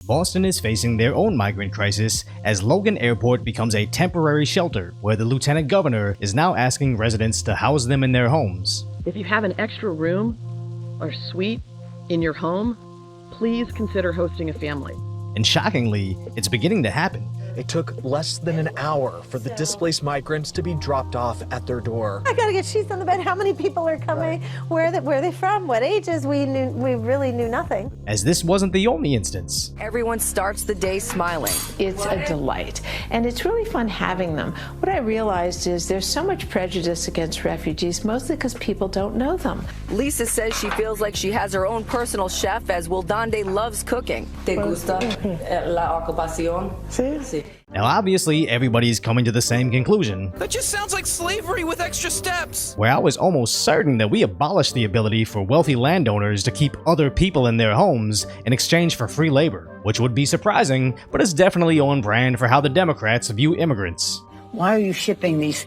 Boston is facing their own migrant crisis as Logan Airport becomes a temporary shelter where the lieutenant governor is now asking residents to house them in their homes. If you have an extra room or suite in your home, please consider hosting a family. And shockingly, it's beginning to happen. It took less than an hour for the displaced migrants to be dropped off at their door. I gotta get sheets on the bed. How many people are coming? Where are they from? What ages? We really knew nothing. As this wasn't the only instance. Everyone starts the day smiling. It's a delight, and it's really fun having them. What I realized is there's so much prejudice against refugees, mostly because people don't know them. Lisa says she feels like she has her own personal chef, as Wildande loves cooking. ¿Te gusta la ocupación? Sí. Now obviously everybody's coming to the same conclusion. That just sounds like slavery with extra steps! Where I was almost certain that we abolished the ability for wealthy landowners to keep other people in their homes in exchange for free labor, which would be surprising, but is definitely on brand for how the Democrats view immigrants. Why are you shipping these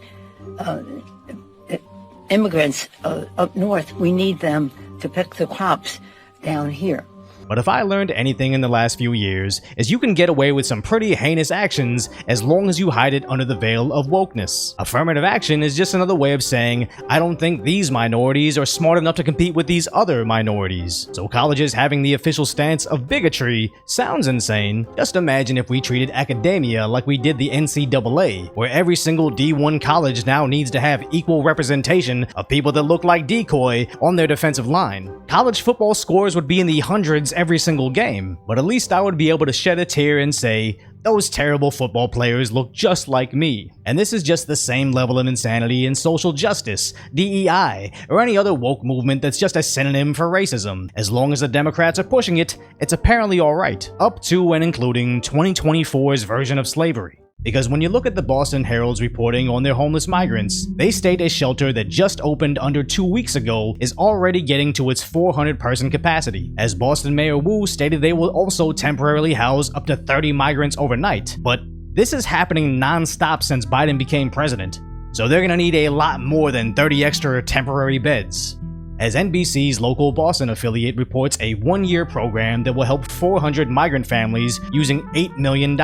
immigrants up north? We need them to pick the crops down here. But if I learned anything in the last few years, is you can get away with some pretty heinous actions as long as you hide it under the veil of wokeness. Affirmative action is just another way of saying, I don't think these minorities are smart enough to compete with these other minorities. So colleges having the official stance of bigotry sounds insane. Just imagine if we treated academia like we did the NCAA, where every single D1 college now needs to have equal representation of people that look like Decoy on their defensive line. College football scores would be in the hundreds every single game, but at least I would be able to shed a tear and say, those terrible football players look just like me. And this is just the same level of insanity in social justice, DEI, or any other woke movement that's just a synonym for racism. As long as the Democrats are pushing it, it's apparently alright, up to and including 2024's version of slavery. Because when you look at the Boston Herald's reporting on their homeless migrants, they state a shelter that just opened under 2 weeks ago is already getting to its 400-person capacity, as Boston Mayor Wu stated they will also temporarily house up to 30 migrants overnight. But this is happening non-stop since Biden became president, so they're gonna need a lot more than 30 extra temporary beds. As NBC's local Boston affiliate reports a one-year program that will help 400 migrant families using $8 million.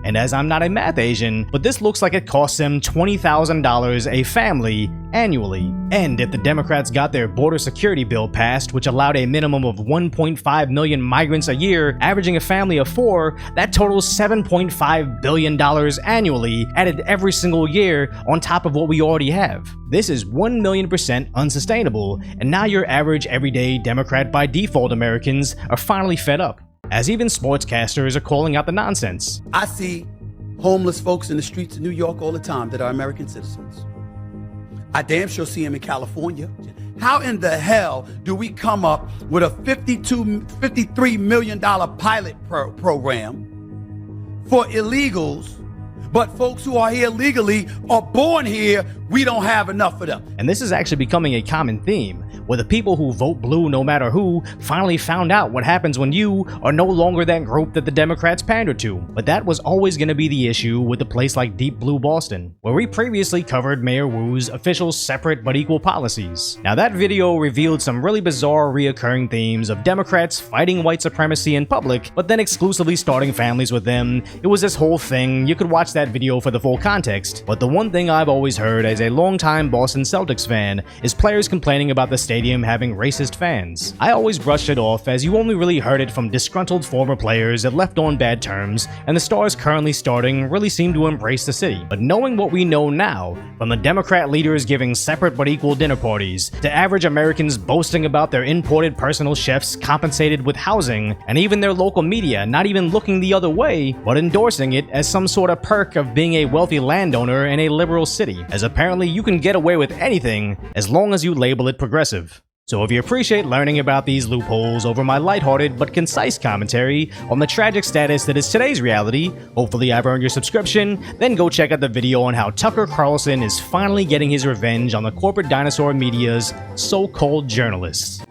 And as I'm not a math Asian, but this looks like it costs them $20,000 a family annually. And if the Democrats got their border security bill passed, which allowed a minimum of 1.5 million migrants a year, averaging a family of 4, that totals $7.5 billion annually, added every single year on top of what we already have. This is 1,000,000% unsustainable, and now your average everyday Democrat by default Americans are finally fed up, as even sportscasters are calling out the nonsense. I see homeless folks in the streets of New York all the time that are American citizens. I damn sure see them in California. How in the hell do we come up with a $53 million pilot program for illegals, but folks who are here legally are born here, we don't have enough of them? And this is actually becoming a common theme, where the people who vote blue no matter who finally found out what happens when you are no longer that group that the Democrats pander to. But that was always going to be the issue with a place like Deep Blue Boston, where we previously covered Mayor Wu's official separate but equal policies. Now that video revealed some really bizarre reoccurring themes of Democrats fighting white supremacy in public, but then exclusively starting families with them. It was this whole thing. You could watch that video for the full context. But the one thing I've always heard as a longtime Boston Celtics fan is players complaining about the stadium having racist fans. I always brushed it off as you only really heard it from disgruntled former players that left on bad terms, and the stars currently starting really seem to embrace the city. But knowing what we know now, from the Democrat leaders giving separate but equal dinner parties, to average Americans boasting about their imported personal chefs compensated with housing, and even their local media not even looking the other way, but endorsing it as some sort of perk of being a wealthy landowner in a liberal city, as apparently you can get away with anything as long as you label it progressive. So if you appreciate learning about these loopholes over my lighthearted but concise commentary on the tragic status that is today's reality, hopefully I've earned your subscription, then go check out the video on how Tucker Carlson is finally getting his revenge on the corporate dinosaur media's so-called journalists.